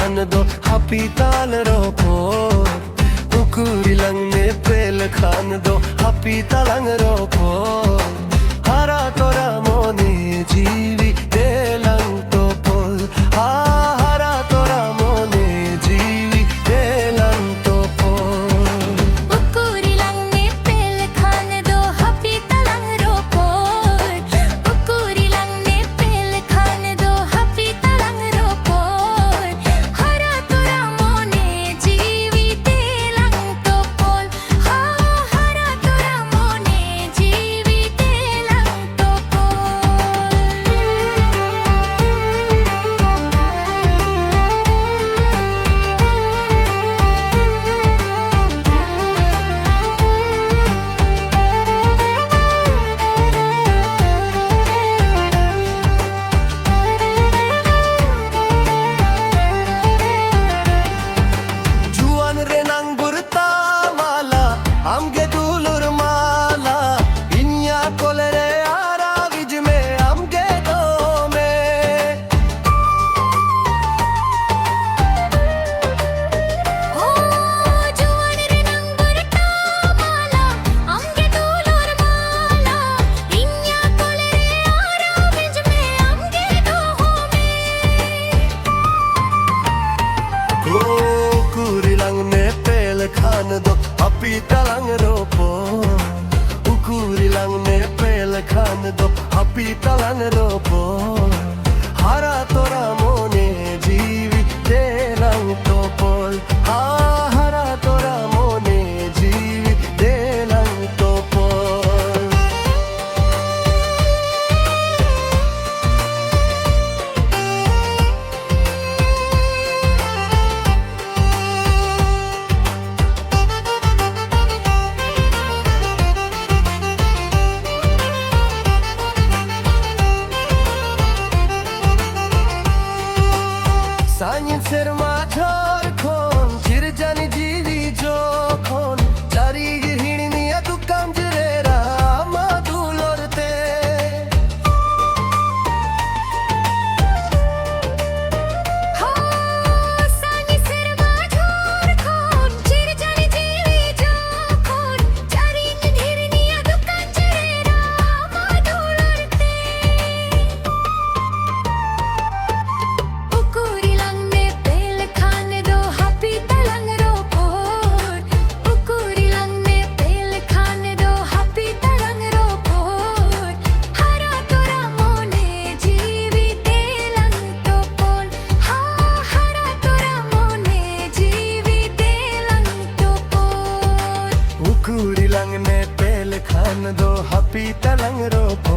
খান দো হাপি তাল রোপো উকুরিলাং নে পেল খান দো হাপি তালাং রোপো হারা তোরা মনে জিবি দেলাং তো পল হারা তোরা মনে জিবি দেলাং তো পল উকুরিলাং নে পেল খান দো হাপি তালাং রোপো উকুরিলাং নে পেল খান দো হাপি তালাং রোপো হারা তোরা মনে জিবি দেলাং তো পল হারা তোরা মনে জিবি দেলাং তো Juan renang bertamala amge dulur mala inya kolere ara vijme amge dome ও জুয়ান রে নঙ্গর তামালা আমগে দুলর মালা ইন্যা কোলে রে আরা বিজমে Amge দোহমে ukurilang ne pel khan do api talang ropo ukurilang ne pel khan do api talang ropo hara tora mone jivi delang to pol hara tora mone jivi delang to pol Sanyin serma thor khon chir jani jivi jokhon chari hirni adu kamjre ra ma dulorte হো সানি সরমা ঝোর কোন চির জানি GB যখন চারি নির্নিয়া দুকান চরে রামা দুলরতে উকুরিলাং নে পেল খান দো হাপি তালাং রোপোর উকুরিলাং নে পেল খান দো হাপি তালাং রোপোর হারা তোরা মনে জিবি দেলাং তো পল হারা তোরা মনে জিবি দেলাং তো পল ukurilang ne pel khan do happy talang ropo